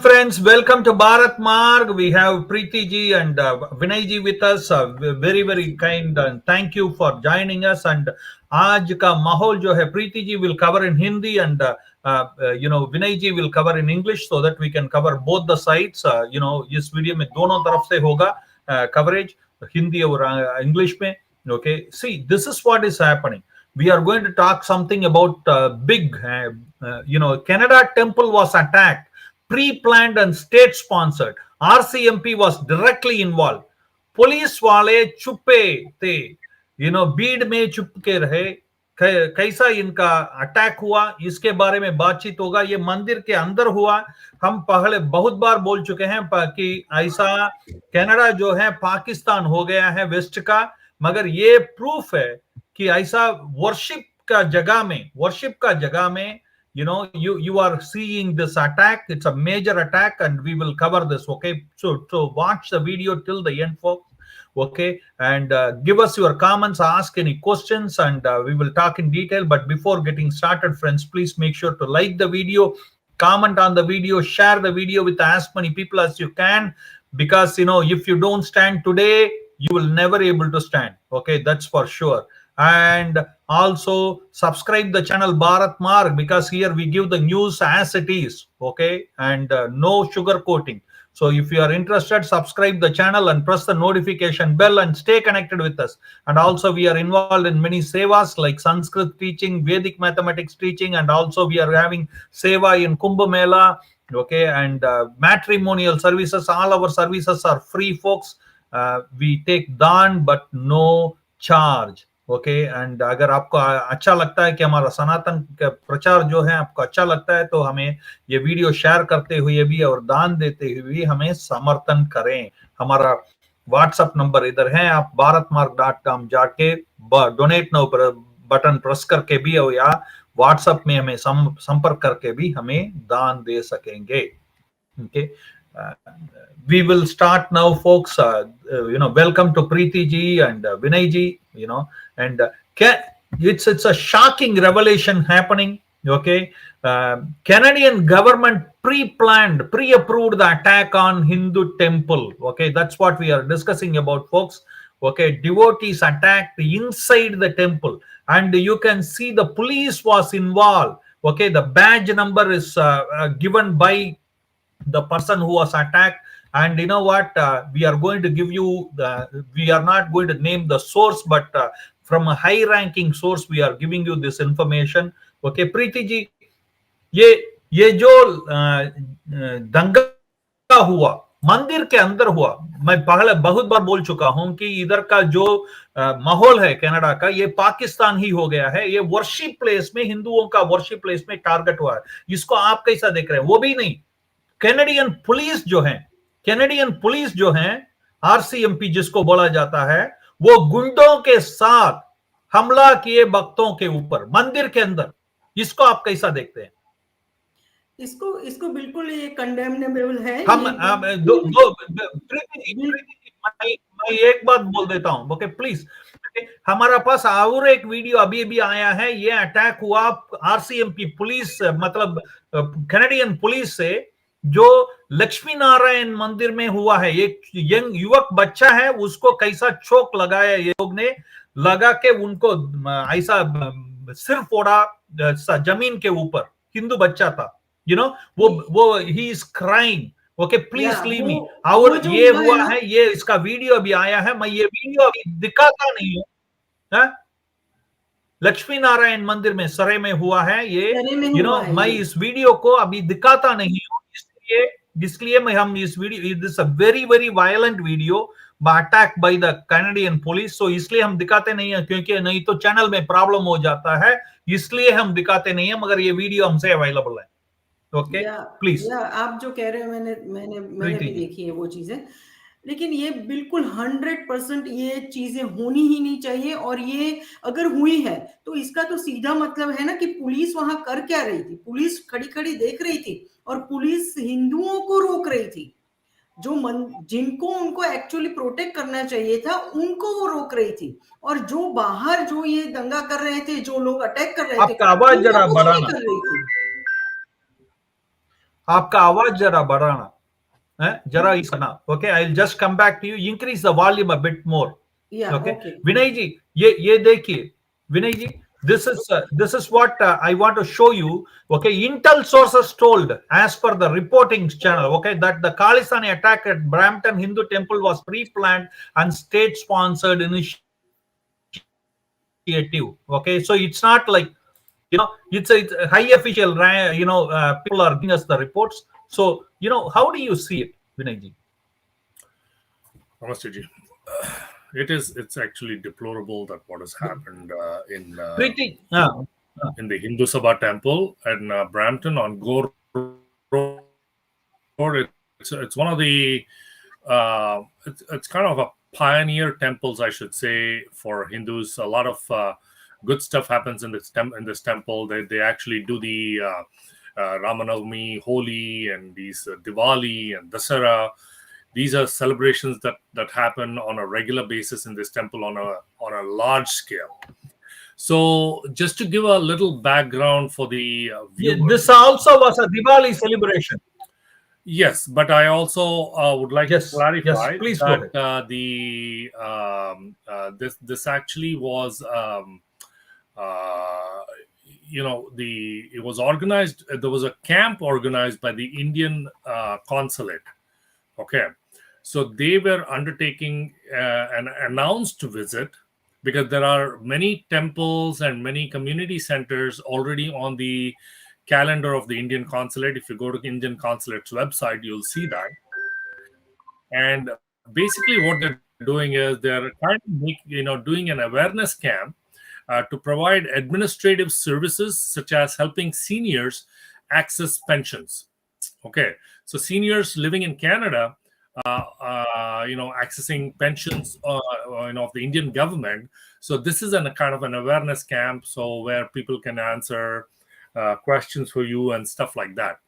friends, welcome to Bharat Marg. We have Priti ji and Vinay ji with us. Very very kind and thank you for joining us. And आज का माहौल जो है, Priti ji will cover in Hindi and Vinay ji will cover in English so that we can cover both the sides. इस video में दोनों तरफ से होगा coverage, Hindi और English में. Okay, see, this is what is happening. We are going to talk something about big. Canada temple was attacked, pre-planned and state-sponsored. RCMP was directly involved. Police वाले छुपे थे, भीड़ में छुप के रहे. कैसा इनका अटैक हुआ, इसके बारे में बातचीत होगा. ये मंदिर के अंदर हुआ. हम पहले बहुत बार बोल चुके हैं कि ऐसा कनाडा जो है पाकिस्तान हो गया है वेस्ट का, मगर ये प्रूफ है कि ऐसा वर्शिप का जगह में you are seeing this attack. It's a major attack and we will cover this. Okay, so watch the video till the end, folks. Okay, and give us your comments, ask any questions, and we will talk in detail. But before getting started, friends, please make sure to like the video, comment on the video, share the video with as many people as you can, because if you don't stand today, you will never able to stand. Okay, that's for sure. And also subscribe the channel Bharat Marg, because here we give the news as it is. Okay, and no sugar coating. So if you are interested, subscribe the channel and press the notification bell and stay connected with us. And also we are involved in many sevas like Sanskrit teaching, Vedic mathematics teaching, and also we are having seva in Kumbh Mela. Okay, and matrimonial services. All our services are free, folks. We take dan but no charge. Okay, and अगर आपको अच्छा लगता है कि हमारा सनातन का प्रचार जो है आपको अच्छा लगता है, तो हमें ये वीडियो शेयर करते हुए भी और दान देते हुए भी हमें समर्थन करें. हमारा व्हाट्सएप नंबर इधर है, आप bharatmarg.com जाके डोनेट नाउ बटन प्रेस करके भी और या व्हाट्सएप में हमें संपर्क करके भी हमें दान दे सकेंगे. Okay, we will start now, folks. Welcome to Priti ji and Vinay ji. And it's a shocking revelation happening. Okay, Canadian government pre-approved the attack on Hindu temple. Okay, that's what we are discussing about, folks. Okay, devotees attacked inside the temple, and you can see the police was involved. Okay, the badge number is given by the person who was attacked. And you know what, we are going to give you we are not going to name the source, but from a high ranking source we are giving you this information. Okay, Priti ji, ये जो दंगा हुआ मंदिर के अंदर हुआ, मैं पहले बहुत बार बोल चुका हूं कि इधर का जो माहौल है कनाडा का, ये पाकिस्तान ही हो गया है. ये वर्शिप प्लेस में, हिंदुओं का वर्शिप प्लेस में टारगेट हुआ है. इसको आप कैसा देख रहे हैं? वो भी नहीं, कैनेडियन पुलिस जो है आरसीएमपी जिसको बोला जाता है, वो गुंडों के साथ हमला किए भक्तों के ऊपर मंदिर के अंदर. इसको आप कैसा देखते हैं? इसको बिल्कुल ये कंडेमनेबल है. मैं एक बात बोल देता हूं. Okay, please. हमारा पास और एक वीडियो अभी भी आया है. ये अटैक हुआ आरसीएमपी पुलिस, मतलब कैनेडियन पुलिस से, जो लक्ष्मी नारायण मंदिर में हुआ है. एक यंग युवक बच्चा है, उसको कैसा चोक लगाया ये लोग ने, लगा के उनको ऐसा सिर फोड़ा जमीन के ऊपर. हिंदू बच्चा था, वो he is crying. Okay, please leave me. और ये हुआ है, ये इसका वीडियो अभी आया है. मैं ये वीडियो अभी दिखाता नहीं हूँ. लक्ष्मी नारायण मंदिर में सरे में हुआ है ये. मैं इस वीडियो को अभी दिखाता नहीं हूँ, इसलिए मैं हम इस video, this a very very violent video attack by the Canadian police. So इसलिए हम दिखाते नहीं है, क्योंकि नहीं तो चैनल में प्रॉब्लम हो जाता है, इसलिए हम दिखाते नहीं है. मगर ये वीडियो हमसे अवेलेबल है. Okay, please. आप जो कह रहे हो, मैंने भी देखी है वो चीजें, लेकिन ये बिल्कुल 100% ये चीजें होनी ही नहीं चाहिए. और ये अगर हुई है तो इसका तो सीधा मतलब है ना कि पुलिस वहां कर क्या रही थी? पुलिस खड़ी खड़ी देख रही थी, और पुलिस हिंदुओं को रोक रही थी. जिनको उनको एक्चुअली प्रोटेक्ट करना चाहिए था, उनको वो रोक रही थी. और जो बाहर जो ये दंगा कर रहे थे, जो लोग अटैक कर रहे थे, आपका आवाज जरा बढ़ाना. आपका आवाज जरा बढ़ाना जरा इस करना. Okay, I'll just come back to you. Increase the volume a bit more. Yeah, Okay, okay. विनय जी, ये देखिए विनय जी, this is what I want to show you. Okay, intel sources told, as per the reporting channel, okay, that the Khalistani attack at Brampton Hindu temple was pre-planned and state sponsored initiative. Okay, so it's not like, it's a high official, people are giving us the reports. So how do you see it, Vinay ji? Namaste ji. It's actually deplorable that what has happened Priti, in the Hindu Sabha temple in Brampton on Gore Road. It's one of the it's kind of a pioneer temples, I should say, for Hindus. A lot of good stuff happens in this temple. They actually do the Ramanavami, Holi, and these Diwali and Dasara. These are celebrations that happen on a regular basis in this temple on a large scale. So, just to give a little background for the viewers, this also was a Diwali celebration. yes, but I also would like to clarify Yes, please go that ahead. this actually was it was organized. There was a camp organized by the Indian consulate. Okay, so they were undertaking an announced visit because there are many temples and many community centers already on the calendar of the Indian consulate. If you go to the Indian consulate's website, you'll see that. And basically, what they're doing is they're trying to doing an awareness camp to provide administrative services such as helping seniors access pensions. Okay, so seniors living in Canada, accessing pensions, of the Indian government. So this is a kind of an awareness camp, so where people can answer questions for you and stuff like that.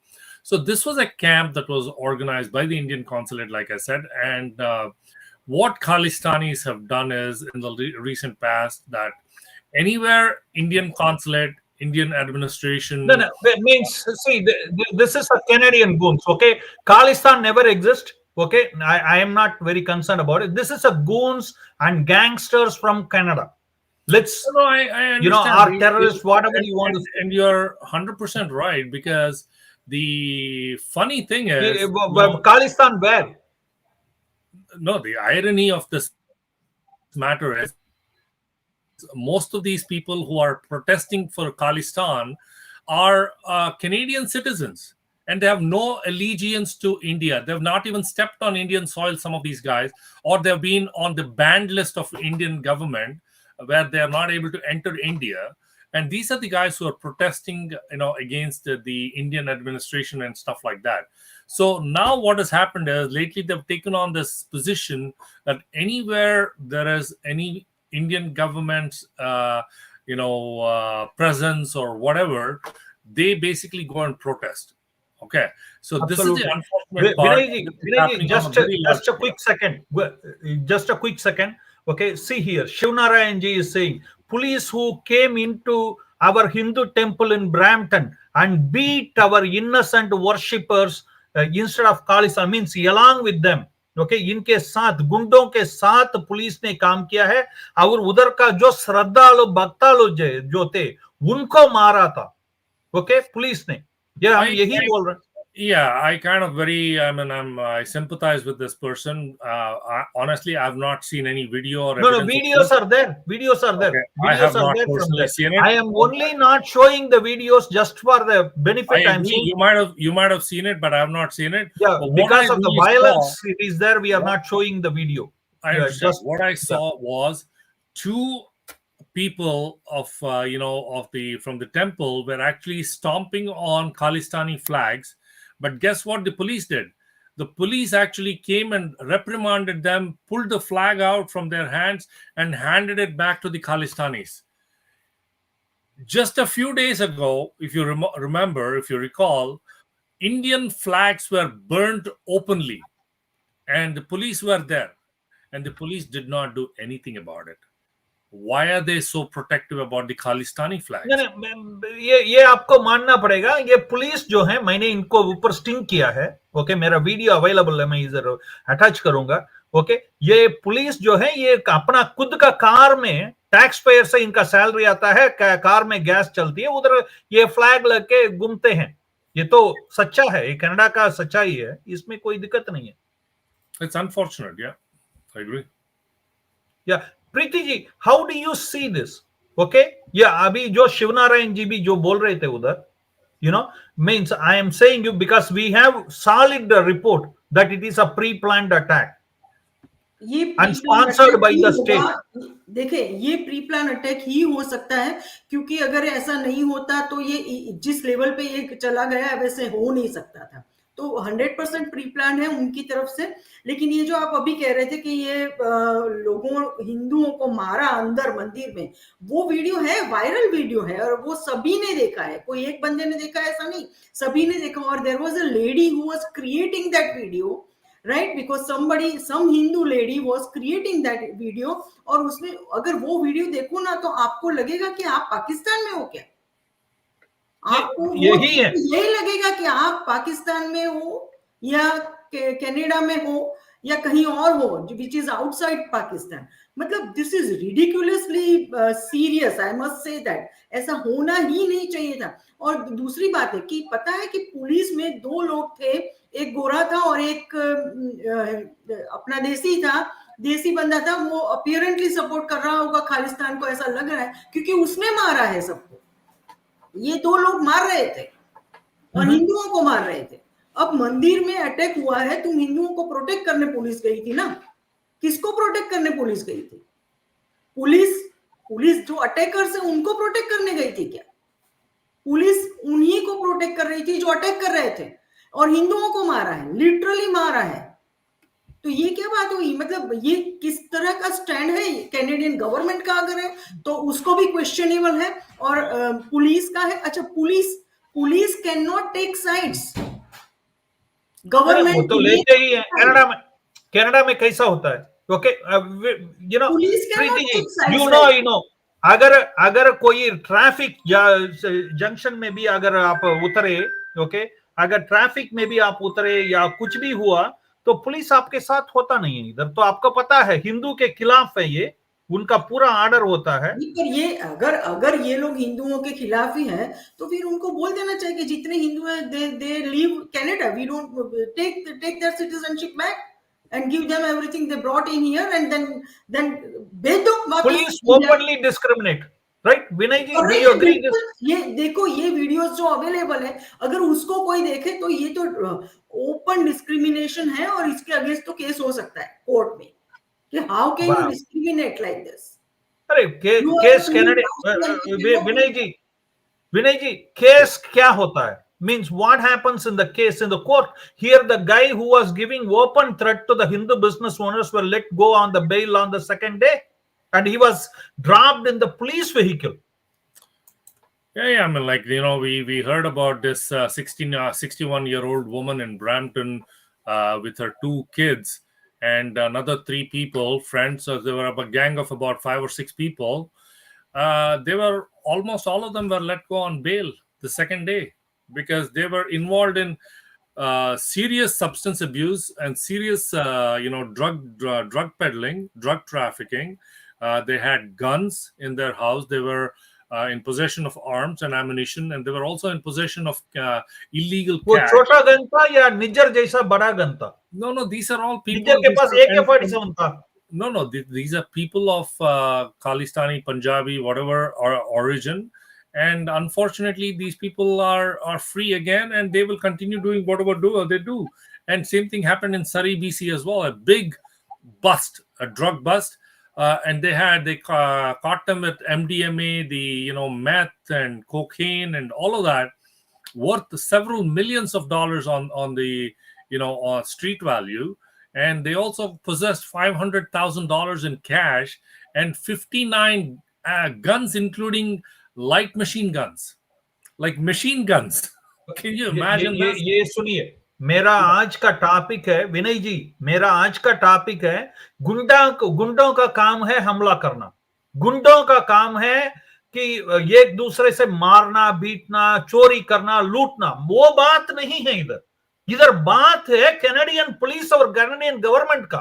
So this was a camp that was organized by the Indian consulate, like I said, and what Khalistanis have done is in the recent past that anywhere Indian consulate, Indian administration. No, it means, see, this is a Canadian goons. Okay, Khalistan never exists. Okay, I am not very concerned about it. This is a goons and gangsters from Canada. Let's, No, I understand. Our terrorists, whatever you want to say. And you're 100% right, because the funny thing is, Khalistan where? No, the irony of this matter is most of these people who are protesting for Khalistan are Canadian citizens, and they have no allegiance to India. They've not even stepped on Indian soil, some of these guys, or they've been on the banned list of Indian government where they are not able to enter India. And these are the guys who are protesting, against the Indian administration and stuff like that. So now what has happened is lately they've taken on this position that anywhere there is any Indian government's, presence or whatever, they basically go and protest. Okay, so Absolutely. This is the unfortunate part. Vinay, just a quick second. Okay, see here, Shivnarayanji is saying, police who came into our Hindu temple in Brampton and beat our innocent worshippers instead of Khalistan, means along with them. Okay इनके साथ गुंडों के साथ police ने काम किया है और उधर का जो श्रद्धालु भक्तालु जो थे उनको मारा था ओके पुलिस ने हम यही बोल रहे हैं Yeah, I kind of I sympathize with this person. Honestly, I've not seen any video or videos are there. Okay. I have not personally seen it. I am only not showing the videos just for the benefit. I'm saying. You might have seen it, but I have not seen it. Yeah, because of the violence it is there, we are not showing the video. I understand. What I saw was two people from the temple were actually stomping on Khalistani flags. But guess what the police did? The police actually came and reprimanded them, pulled the flag out from their hands, and handed it back to the Khalistanis. Just a few days ago, if you if you recall, Indian flags were burnt openly, and the police were there, and the police did not do anything about it. why are they so protective about the Khalistani flags? ये आपको मानना पड़ेगा, ये police जो है, मैंने इनको ऊपर स्टिंग किया है, ओके, मेरा वीडियो अवेलेबल है, मैं इधर अटैच करूंगा, ओके। ये पुलिस जो है, ये अपना खुद का कार में, टैक्स पेयर से इनका सैलरी आता है, कार में गैस चलती है, उधर ये फ्लैग लग के घूमते हैं। ये तो सच्चा है, ये कनाडा का सच्चाई है, इसमें कोई दिक्कत नहीं है। It's unfortunate, yeah, I agree. Yeah Preeti ji, how do you see this? Okay, या अभी जो शिवनारायण जी भी जो बोल रहे थे उधर, you know, means I am saying you because we have solid report that it is a pre-planned attack ये and sponsored by the state. देखिए, ये प्री प्लान अटैक ही हो सकता है, क्योंकि अगर ऐसा नहीं होता तो ये जिस लेवल पे ये चला गया वैसे हो नहीं सकता था। तो 100% प्री प्लान है उनकी तरफ से। लेकिन ये जो आप अभी कह रहे थे कि ये लोगों, हिंदुओं को मारा अंदर मंदिर में, वो वीडियो है, वायरल वीडियो है, और वो सभी ने देखा है, कोई एक बंदे ने देखा है ऐसा नहीं, सभी ने देखा। और there was a lady who was creating that video, right, because some Hindu lady was creating that video, और उसने, अगर वो वीडियो देखो ना तो आपको लगेगा कि आप पाकिस्तान में हो क्या, आपको यही है, यही लगेगा कि आप पाकिस्तान में हो या कनाडा में हो या कहीं और हो, विच इज आउटसाइड पाकिस्तान। मतलब this is ridiculously serious, I must say that, ऐसा होना ही नहीं चाहिए था। और दूसरी बात है कि पता है कि पुलिस में 2 लोग थे, एक गोरा था और एक अपना देसी बंदा था। वो अपीयरेंटली सपोर्ट कर रहा होगा खालिस्तान को, ऐसा लग रहा है, क्योंकि उसने मारा है सबको। ये 2 लोग मार रहे थे और हिंदुओं को मार रहे थे। अब मंदिर में अटैक हुआ है, तुम हिंदुओं को प्रोटेक्ट करने पुलिस गई थी ना, किसको प्रोटेक्ट करने पुलिस गई थी? पुलिस जो अटैकर्स है उनको प्रोटेक्ट करने गई थी क्या? पुलिस उन्हीं को प्रोटेक्ट कर रही थी जो अटैक कर रहे थे, और हिंदुओं को मारा है, लिटरली मारा है। तो ये क्या बात हुई? मतलब ये किस तरह का स्टैंड है कैनेडियन गवर्नमेंट का? अगर है तो उसको भी क्वेश्चनेबल है, और पुलिस का है। अच्छा, police can not take sides, government तो लेते ही है। कनाडा में कैसा होता है? Okay, you know Preeti ji, you know अगर कोई ट्रैफिक या जंक्शन में भी अगर आप उतरे, ओके, अगर ट्रैफिक में भी आप उतरे या कुछ भी हुआ तो पुलिस आपके साथ होता नहीं है इधर। तो आपको पता है हिंदू के खिलाफ है ये, उनका पूरा ऑर्डर होता है। पर ये अगर ये लोग हिंदुओं के खिलाफ ही हैं तो फिर उनको बोल देना चाहिए कि जितने हिंदू हैं they leave Canada, we don't take their citizenship back and give them everything they brought in here, and then भेज दो वापस। Police openly discriminate, right Vinay ji, do you agree this? ये देखो, ये वीडियोस जो अवेलेबल है, अगर उसको कोई देखे तो ये तो ओपन डिस्क्रिमिनेशन है, और इसके अगेंस्ट तो केस हो सकता है कोर्ट में कि how can you discriminate like this. अरे केस कनाडा, विनय जी केस क्या होता है? Means what happens in the case in the court? Here the guy who was giving open threat to the Hindu business owners were let go on the bail on the second day, and he was dropped in the police vehicle. Yeah, I mean, like, you know, we heard about this 61-year-old woman in Brampton with her 2 kids and another 3 people, friends. So they were a gang of about 5 or 6 people. They were almost all of them were let go on bail the second day, because they were involved in serious substance abuse and serious, drug peddling, drug trafficking. They had guns in their house. They were in possession of arms and ammunition, and they were also in possession of illegal cash. वो छोटा gun था या निज्जर जैसा बड़ा gun था? No, these are all people. Nijjar के पास AK-47 था। No, these are people of Khalistani, Punjabi, whatever origin. And unfortunately, these people are free again, and they will continue doing whatever they do. And same thing happened in Surrey, BC as well. A big bust, a drug bust, and they caught them with MDMA, the meth and cocaine and all of that, worth several millions of dollars on the street value. And they also possessed $500,000 in cash and 59 guns, including light machine guns, like machine guns. Can you imagine that? ये सुनिए, मेरा आज का topic है विनय जी, मेरा आज का topic है गुंडों का काम है हमला करना। गुंडों का काम है कि एक दूसरे से मारना, बीटना, चोरी करना, लूटना। वो बात नहीं है इधर। इधर बात है कैनेडियन पुलिस और कैनेडियन गवर्नमेंट का,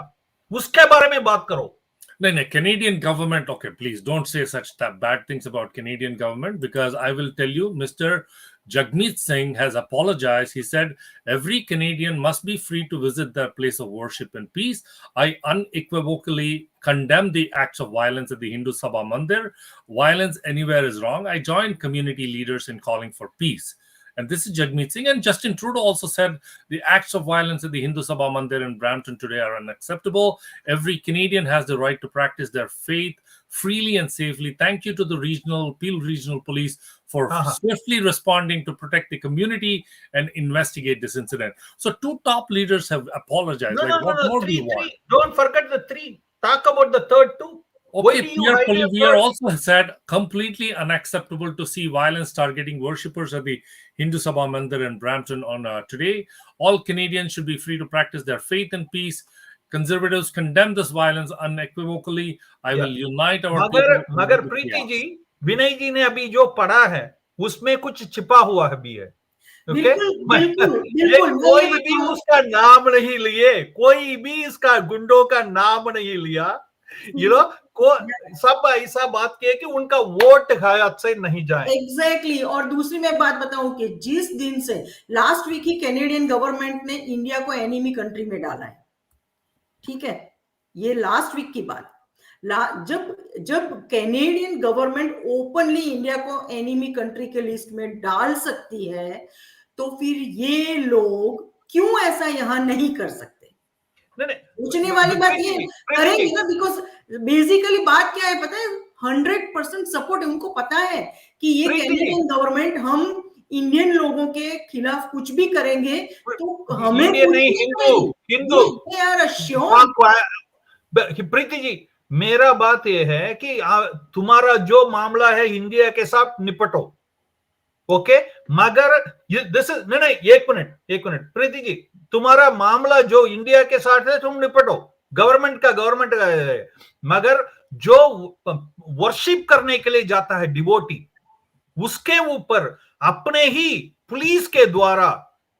उसके बारे में बात करो। No, no, Canadian government. Okay, please don't say such bad things about Canadian government, because I will tell you, Mr. Jagmeet Singh has apologized. He said every Canadian must be free to visit their place of worship in peace. I unequivocally condemn the acts of violence at the Hindu Sabha Mandir. Violence anywhere is wrong. I join community leaders in calling for peace. And this is Jagmeet Singh. And Justin Trudeau also said the acts of violence at the Hindu Sabha Mandir in Brampton today are unacceptable. Every Canadian has the right to practice their faith freely and safely. Thank you to the Peel Regional Police for swiftly responding to protect the community and investigate this incident. So two top leaders have apologized. No, what more do you want? three. Don't forget the three. Talk about the third two. Okay, we are also said completely unacceptable to see violence targeting worshippers at the Hindu Sabha Mandir in Brampton on today. All Canadians should be free to practice their faith in peace. Conservatives condemn this violence unequivocally. I will unite our people. मगर प्रीति जी, विनय जी ने अभी जो पढ़ा है उसमें कुछ छिपा हुआ भी है। कोई भी उसका नाम नहीं लिए, कोई भी इसका गुंडों का नाम नहीं लिया। को सब ऐसा बात किए कि उनका वोट हयात से नहीं जाए। एग्जैक्टली। और दूसरी मैं बात बताऊं कि जिस दिन से लास्ट वीक ही कैनेडियन गवर्नमेंट ने इंडिया को एनिमी कंट्री में डाला है, ठीक है, ये लास्ट वीक की बात। जब कैनेडियन गवर्नमेंट ओपनली इंडिया को एनिमी कंट्री के लिस्ट में डाल सकती है, तो फिर ये लोग क्यों ऐसा यहां नहीं कर सकते? पूछने वाली बात ये करेंगे ना, बिकॉज बेसिकली बात क्या है पता है, 100% सपोर्ट है। उनको पता है कि ये कैनेडियन गवर्नमेंट हम इंडियन लोगों के खिलाफ कुछ भी करेंगे तो हमें हिंदू प्रीति जी, मेरा बात यह है कि तुम्हारा जो मामला है इंडिया के साथ निपटो, ओके, मगर दिस इज नहीं, एक मिनट प्रीति जी, तुम्हारा मामला जो इंडिया के साथ है तुम निपटो, गवर्नमेंट का है, मगर जो वर्शिप करने के लिए जाता है डिवोटी, उसके ऊपर अपने ही पुलिस के द्वारा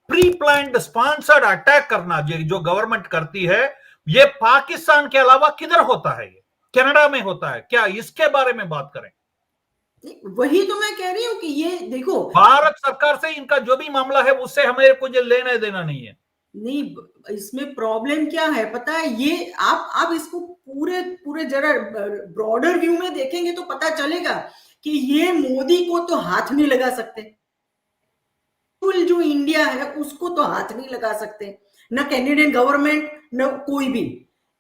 प्री प्लान्ड स्पॉन्सर्ड अटैक करना जो गवर्नमेंट करती है, ये पाकिस्तान के अलावा किधर होता है? ये कनाडा में होता है क्या? इसके बारे में बात करें। वही तो मैं कह रही हूं कि ये देखो, भारत सरकार से इनका जो भी मामला है उससे हमें कुछ लेना देना नहीं है। नहीं, इसमें प्रॉब्लम क्या है पता है, ये आप इसको पूरे जरा ब्रॉडर व्यू में देखेंगे तो पता चलेगा कि ये मोदी को तो हाथ नहीं लगा सकते, जो इंडिया है उसको तो हाथ नहीं लगा सकते, ना कैनेडियन गवर्नमेंट न कोई भी।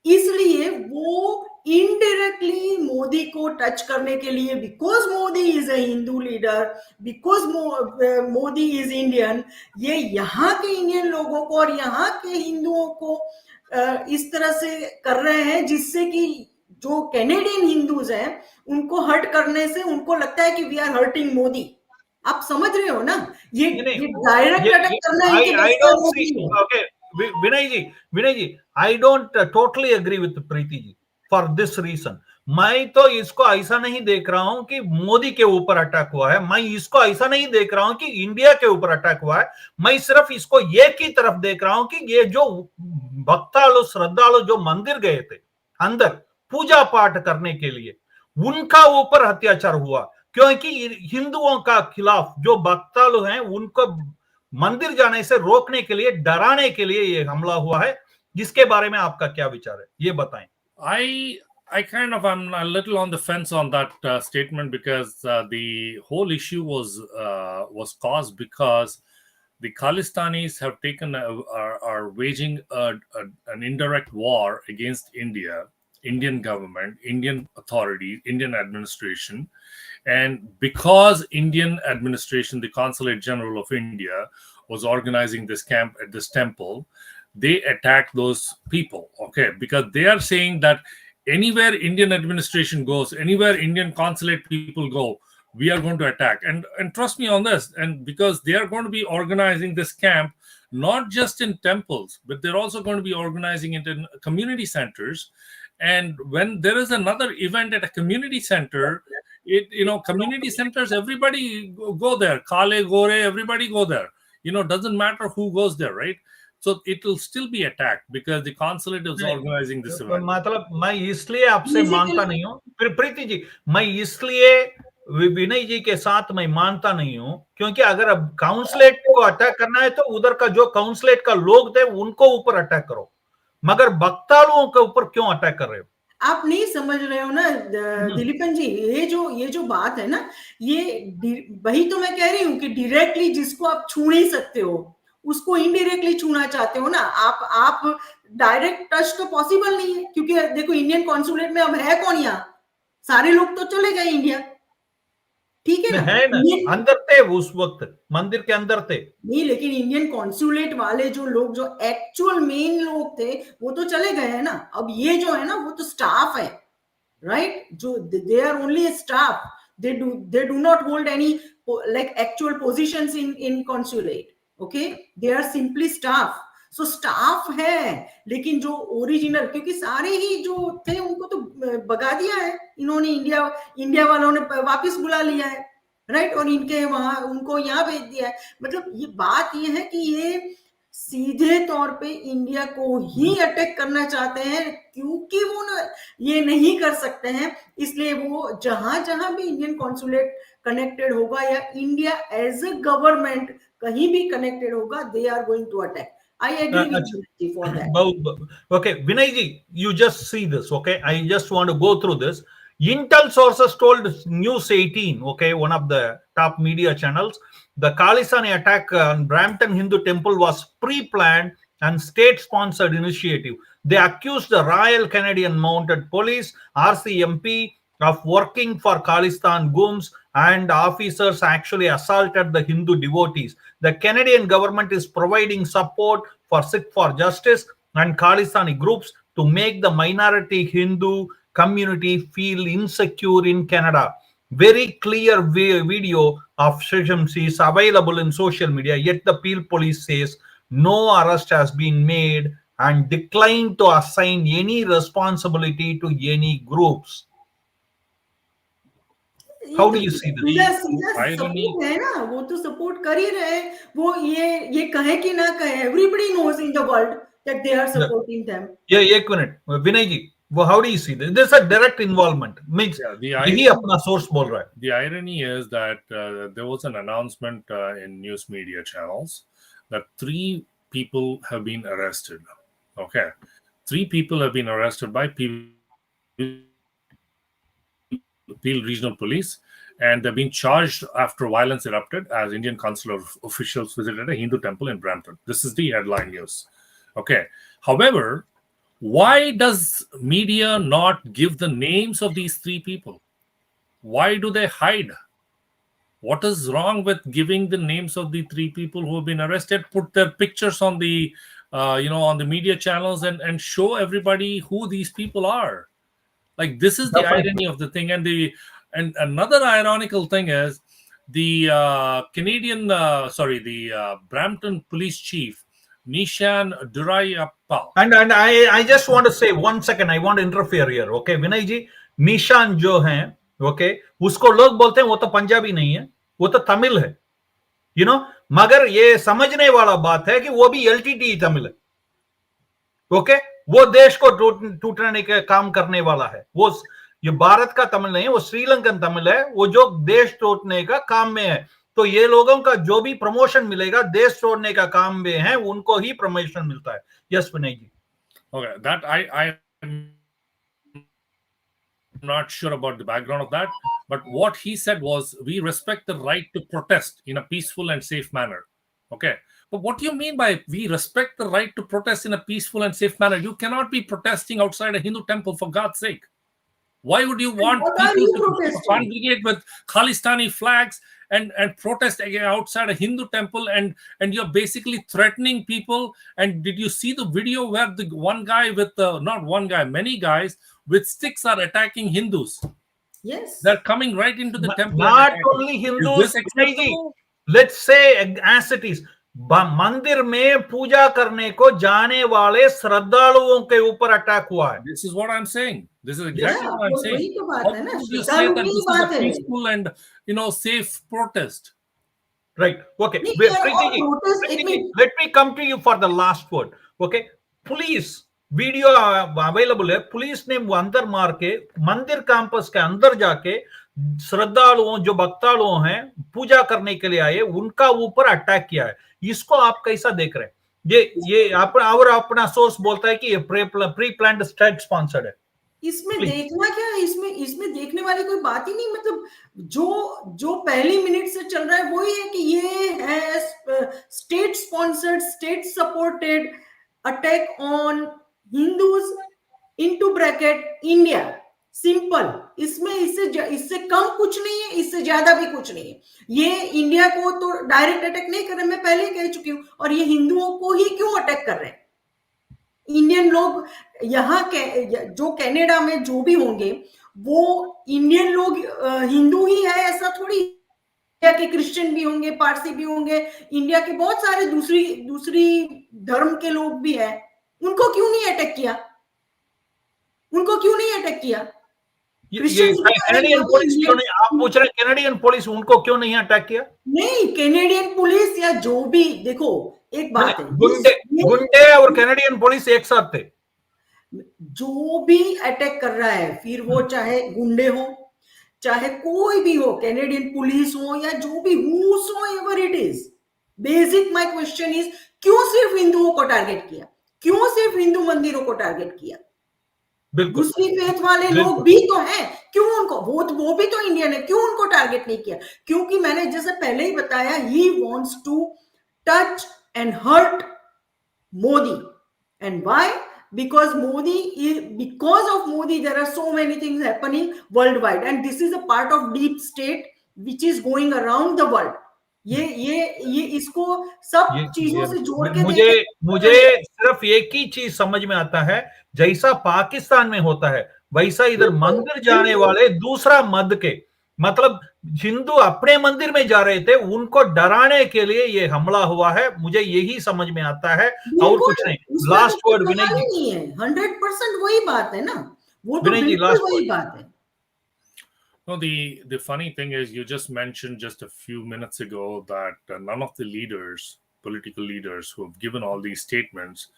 इसलिए वो इनडायरेक्टली मोदी को टच करने के लिए, because Modi is a Hindu leader, because Modi is Indian, ये यहाँ के इंडियन लोगों को और यहाँ के हिंदुओं को इस तरह से कर रहे हैं जिससे कि जो कैनेडियन हिंदूज हैं उनको हर्ट करने से उनको लगता है कि वी आर हर्टिंग मोदी। आप समझ रहे हो ना, ये डायरेक्ट अटैक करना है। Vinay ji, I don't totally agree with Preeti ji for this reason. मैं तो इसको ऐसा नहीं देख रहा हूं कि मोदी के ऊपर अटैक हुआ है, मैं इसको ऐसा नहीं देख रहा हूं कि इंडिया के ऊपर अटैक हुआ है, मैं सिर्फ इसको एक ही तरफ देख रहा हूं कि ये जो भक्तालु श्रद्धालु जो मंदिर गए थे अंदर पूजा पाठ करने के लिए, उनका ऊपर अत्याचार हुआ, क्योंकि हिंदुओं का खिलाफ जो भक्तालु हैं उनको मंदिर जाने से रोकने के लिए, डराने के लिए ये हमला हुआ है। जिसके बारे में आपका क्या विचार है, ये बताएं। I kind of am a little on the fence on that statement, because the whole issue was caused because the Khalistanis have taken are waging an indirect war against Indian government, Indian authorities, Indian administration. And because Indian administration, the Consulate General of India, was organizing this camp at this temple, they attacked those people, okay? Because they are saying that anywhere Indian administration goes, anywhere Indian consulate people go, we are going to attack. And trust me on this, and because they are going to be organizing this camp, not just in temples, but they're also going to be organizing it in community centers. And when there is another event at a community center, community centers, everybody go there. Kale, Gore, everybody go there. Doesn't matter who goes there, right? So it will still be attacked because the consulate is organizing this event. मतलब मैं इसलिए आपसे मानता Basically, नहीं हूँ, प्रीति जी, मैं इसलिए विनय जी के साथ मैं मानता नहीं हूँ क्योंकि अगर अब काउंसलेट को अटैक करना है तो उधर का जो काउंसलेट का लोग थे उनको ऊपर अटैक करो, मगर भक्तालुओं के ऊपर क्यों अटैक कर रहे हो? आप नहीं समझ रहे हो ना दिलीपन जी, ये जो बात है ना, ये वही तो मैं कह रही हूँ कि डायरेक्टली जिसको आप छू नहीं सकते हो उसको इनडायरेक्टली छूना चाहते हो ना आप डायरेक्ट टच तो पॉसिबल नहीं है, क्योंकि देखो इंडियन कॉन्सुलेट में अब है कौन, यहाँ सारे लोग तो चले गए इंडिया, ठीक है ना? है ना, अंदर थे उस वक्त, मंदिर के अंदर थे नहीं, लेकिन इंडियन कॉन्सुलेट वाले जो लोग, जो एक्चुअल मेन लोग थे, वो तो चले गए हैं ना। अब ये जो है ना, वो तो स्टाफ है, राइट? जो they are only staff, they do not hold any like actual positions in consulate, okay? They are simply staff. So staff है, लेकिन जो ओरिजिनल, क्योंकि सारे ही जो थे उनको तो भगा दिया है इन्होंने, इंडिया वालों ने वापस बुला लिया है, राइट? और इनके वहां उनको यहाँ भेज दिया है। मतलब ये बात ये है कि ये सीधे तौर पे इंडिया को ही अटैक करना चाहते हैं, क्योंकि वो ये नहीं कर सकते हैं, इसलिए वो जहां जहां भी इंडियन कॉन्सुलेट कनेक्टेड होगा या इंडिया एज ए गवर्नमेंट कहीं भी कनेक्टेड होगा, they are going to attack. I agree with you for that. Okay, Vinay ji, you just see this, okay? I just want to go through this. Intel sources told News 18, okay, one of the top media channels, the Khalisani attack on Brampton Hindu Temple was pre-planned and state-sponsored initiative. They accused the Royal Canadian Mounted Police, RCMP, of working for Khalistan Goons, and officers actually assaulted the Hindu devotees. The Canadian government is providing support for Sikh for Justice and Khalistani groups to make the minority Hindu community feel insecure in Canada. Very clear video of Shishims is available in social media, yet the Peel police says no arrest has been made and declined to assign any responsibility to any groups. How do you see this? Support है ना, वो तो support कर ही रहे हैं। वो ये कहे कि ना कहे, everybody knows in the world that they are supporting them. Yeah, एक minute, Vinay ji, well, how do you see this? There's a direct involvement. Means यही अपना source बोल रहा है. The irony is that there was an announcement in news media channels that 3 people have been arrested. Okay, 3 people have been arrested by Peel Regional Police, and they're being charged after violence erupted as Indian consular officials visited a Hindu temple in Brampton. This is the headline news. Okay. However, why does media not give the names of these 3 people? Why do they hide? What is wrong with giving the names of the 3 people who have been arrested? Put their pictures on the on the media channels and show everybody who these people are. Like, this is the irony of the thing. And another ironical thing is the Brampton police chief, Nishan Durayappa. And I just want to say 1 second, I want to interfere here, okay? Vinay ji, Nishan जो हैं, okay, उसको लोग बोलते हैं वो तो पंजाबी नहीं है, वो तो तमिल है, मगर ये समझने वाला बात है कि वो भी LTT तमिल है, okay? वो देश को टूटने का काम करने वाला है, वो ये भारत का तमिल नहीं है, वो श्रीलंकन तमिल है, वो जो देश तोड़ने का काम में है। तो ये लोगों का जो भी प्रमोशन मिलेगा देश तोड़ने का काम में है, उनको ही प्रमोशन मिलता है। Yes Vinay ji. Okay, that I'm not sure about the background of that, but what he said was, we respect the right to protest in a peaceful and safe manner. Okay, but what do you mean by we respect the right to protest in a peaceful and safe manner? You cannot be protesting outside a Hindu temple, for God's sake. Why would you want people to congregate with Khalistani flags and protest outside a Hindu temple, and you're basically threatening people? And did you see the video where the one guy with not one guy, many guys with sticks are attacking Hindus? Yes, they're coming right into the temple. Not only Hindus. Let's say as it is, मंदिर में पूजा करने को जाने वाले श्रद्धालुओं के ऊपर attack हुआ है. This is what I'm saying. This is exactly हाँ, what I'm saying. वही तो बात How है ना, could you say श्रद्धालु that की ही this is a बात है. peaceful and safe protest? Right. Okay. नहीं, Priti ji, और protest, Priti एक ji, minute, let me come to you for the last word. Okay. Police video available है. Police ने वो अंदर मार के मंदिर कैंपस के अंदर जाके श्रद्धालुओं जो भक्तालुओं हैं पूजा करने के लिए आए उनका ऊपर अटैक किया है. इसको आप कैसा देख रहे हैं? ये और अपना सोर्स बोलता है कि ये प्री प्लान्ड स्टेट स्पॉन्सर्ड है. इसमें Please. देखना क्या है? इसमें देखने वाली कोई बात ही नहीं. मतलब जो पहली मिनट से चल रहा है वही है कि ये है state sponsored, state supported attack on Hindus into bracket India. Simple. इसमें इससे कम कुछ नहीं है, इससे ज्यादा भी कुछ नहीं है. ये इंडिया को तो डायरेक्ट अटैक नहीं कर रहे, मैं पहले ही कह चुकी हूं. और ये हिंदुओं को ही क्यों अटैक कर रहे हैं? इंडियन लोग यहाँ जो कनाडा में जो भी होंगे वो इंडियन लोग हिंदू ही है ऐसा थोड़ी. इंडिया के क्रिश्चियन भी होंगे, पारसी भी होंगे, इंडिया के बहुत सारे दूसरी धर्म के लोग भी हैं. उनको क्यों नहीं अटैक किया? उनको क्यों नहीं अटैक किया? कैनेडियन पुलिस क्यों नहीं? आप पूछ रहे कैनेडियन पुलिस उनको क्यों नहीं अटैक किया? नहीं, कैनेडियन पुलिस या जो भी, देखो एक बात है, गुंडे और कैनेडियन पुलिस एक साथ थे. जो भी अटैक कर रहा है, फिर वो चाहे गुंडे हो, चाहे कोई भी हो, कैनेडियन पुलिस हो या जो भी, whosoever it is, basic my question is क्यों सिर्फ हिंदुओं को टारगेट किया? क्यों सिर्फ हिंदू मंदिरों को टारगेट किया? दूसरी फेथ वाले लोग भी तो हैं, क्यों उनको, वो भी तो इंडियन है, क्यों उनको टारगेट नहीं किया? क्योंकि मैंने जैसे पहले ही बताया, he wants to touch and hurt Modi. And why? Because of Modi, there are so many things happening worldwide, and this is a part of deep state which is going around the world. ये इसको सब चीजों से जोड़ के मुझे सिर्फ एक ही चीज समझ में आता है, जैसा पाकिस्तान में होता है वैसा इधर मंदिर जाने वाले दूसरा मत के, मतलब हिंदू अपने मंदिर में जा रहे थे, उनको डराने के लिए ये हमला हुआ है. मुझे यही समझ में आता है और कुछ नहीं. लास्ट वर्ड विनय जी. नहीं है, 100% वही बात है ना, वो तो विनय जी, बिल्कुल वही बात है. No, the funny thing is, you just mentioned just a few minutes ago that none of the leaders, political leaders who have given all these statements,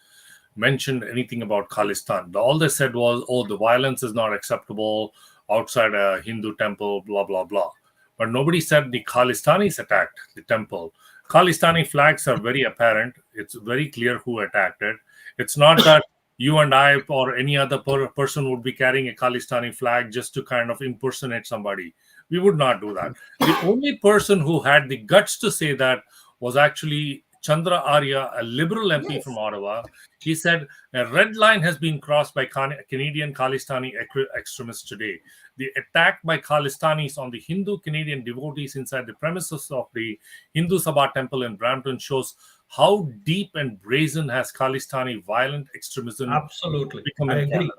mentioned anything about Khalistan. All they said was, oh, the violence is not acceptable outside a Hindu temple, blah, blah, blah. But nobody said the Khalistanis attacked the temple. Khalistani flags are very apparent. It's very clear who attacked it. It's not that you and I or any other person would be carrying a Khalistani flag just to kind of impersonate somebody. We would not do that. The only person who had the guts to say that was actually Chandra Arya, a liberal MP Yes. from Ottawa. He said, a red line has been crossed by Canadian Khalistani extremists today. The attack by Khalistanis on the Hindu-Canadian devotees inside the premises of the Hindu Sabha temple in Brampton shows how deep and brazen has Khalistani violent extremism Absolutely become I in agree. Canada.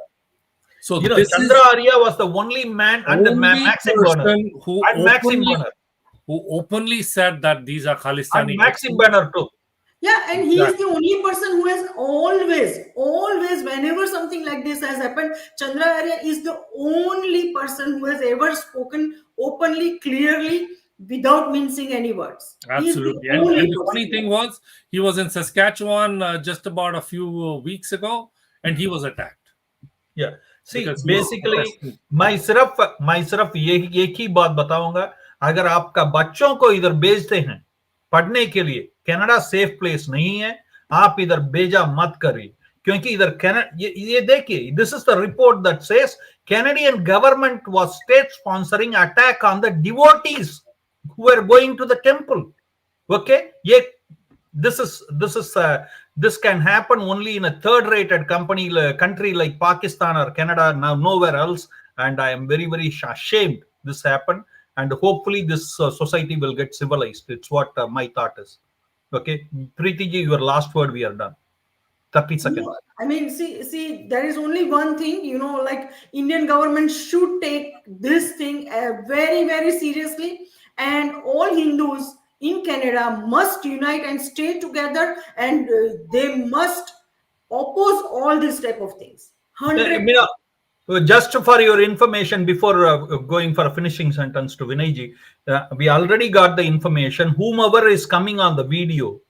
So this Chandra Arya was the only man under Maxim Burner who openly said that these are Khalistani. And Maxim Burner too. Yeah, and he is the only person who has always, whenever something like this has happened, Chandra Arya is the only person who has ever spoken openly, clearly, without mincing any words. Absolutely. And the funny thing was, he was in Saskatchewan just about a few weeks ago, and he was attacked. Yeah. See, basically, मैं सिर्फ एक ही बात बताऊंगा. अगर आपका बच्चों को इधर भेजते हैं पढ़ने के लिए, कनाडा सेफ प्लेस नहीं है, आप इधर भेजा मत करिए, क्योंकि इधर ये देखिए, this is the report that says Canadian government was state sponsoring attack on the devotees who were going to the temple. Okay, this can happen only in a third-rated country like Pakistan or Canada, now nowhere else, and I am very, very ashamed this happened, and hopefully this society will get civilized. It's what my thought is. Okay, Priti ji, your last word, we are done. 30 seconds. I mean, see, there is only one thing, like Indian government should take this thing very, very seriously, and all Hindus in Canada must unite and stay together, and they must oppose all this type of things. 100. Just for your information, before going for a finishing sentence to Vinayji, we already got the information. Whomever is coming on the video,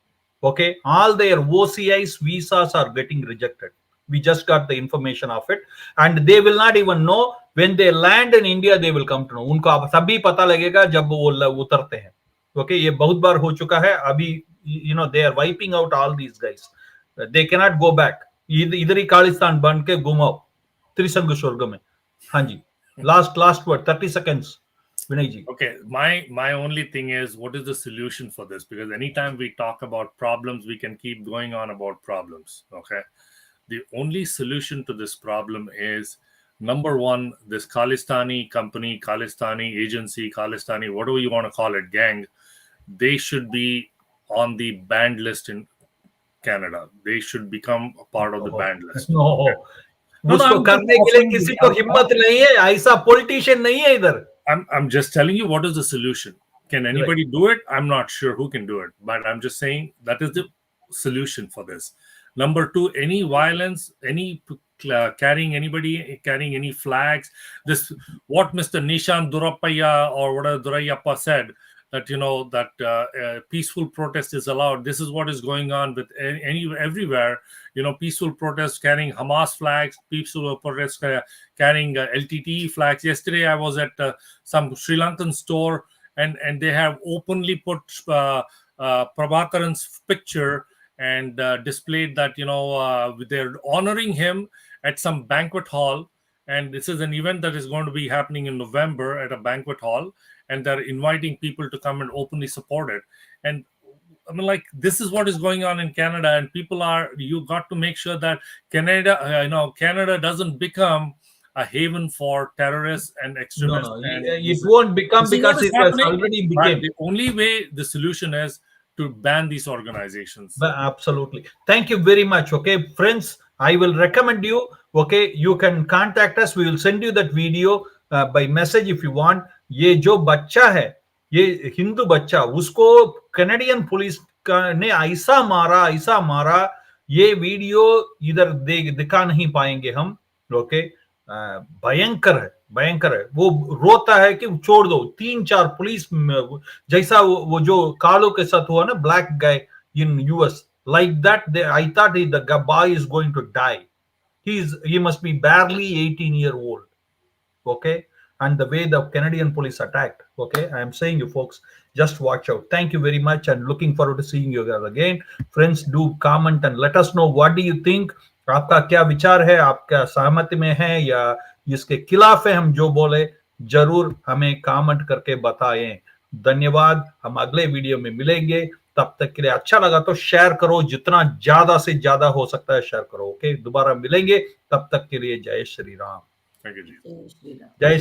okay, all their OCIs visas are getting rejected. We just got the information of it, and they will not even know when they land in India. They will come to know. उनको अब तभी पता लगेगा जब वो उतरते हैं. Okay, ये बहुत बार हो चुका है. अभी they are wiping out all these guys. They cannot go back. इधर ही खालिस्तान बन के घुमाओ त्रिसंग स्वर्ग में. हाँ जी. Last word, 30 seconds. Vinay ji. Okay, my only thing is, what is the solution for this? Because anytime we talk about problems, we can keep going on about problems. Okay, the only solution to this problem is, number one, this Khalistani company, Khalistani agency, Khalistani, whatever you want to call it, gang, they should be on the banned list in Canada. They should become a part of the banned list. No. उसको करने के लिए किसी को हिम्मत नहीं है. ऐसा politician नहीं है इधर. I'm just telling you what is the solution. Can anybody do it? I'm not sure who can do it, but I'm just saying that is the solution for this. Number two, any violence, any carrying any flags. This what Mr. Nishan Durapaya or whatever Durayappa said, that that peaceful protest is allowed. This is what is going on with everywhere. Peaceful protests carrying Hamas flags, peaceful protests carrying LTTE flags. Yesterday, I was at some Sri Lankan store, and they have openly put Prabhakaran's picture and displayed that they're honoring him at some banquet hall. And this is an event that is going to be happening in November at a banquet hall, and they're inviting people to come and openly support it. And I mean, like, this is what is going on in Canada, and you got to make sure that Canada doesn't become a haven for terrorists and extremists. No, it won't become, because it has already become. The only way the solution is to ban these organizations. Absolutely. Thank you very much. Okay, friends, I will recommend you. Okay, you can contact us. We will send you that video by message if you want. ये जो बच्चा है, ये हिंदू बच्चा, उसको Canadian police ने ऐसा मारा, ये वीडियो इधर दिखा नहीं पाएंगे हम. ओके, भयंकर है. वो रोता है कि छोड़ दो. 3-4 पुलिस, जैसा वो जो कालो के साथ हुआ ना, black guy in US, like that. I thought the boy is going to die. He must be barely 18-year-old. Okay, and the way the Canadian police attacked. Okay, I am saying, you folks, just watch out. Thank you very much, and looking forward to seeing you guys again. Friends, do comment and let us know what do you think. आपका क्या विचार है, आपका सहमति में है या इसके खिलाफ है हम जो बोले, जरूर हमें कमेंट करके बताएं. धन्यवाद. हम अगले वीडियो में मिलेंगे. तब तक के लिए अच्छा लगा तो शेयर करो, जितना ज्यादा से ज्यादा हो सकता है शेयर करो. ओके, दोबारा मिलेंगे. तब तक के लिए जय श्री राम. Thank you, जी. जय श्री राम. जय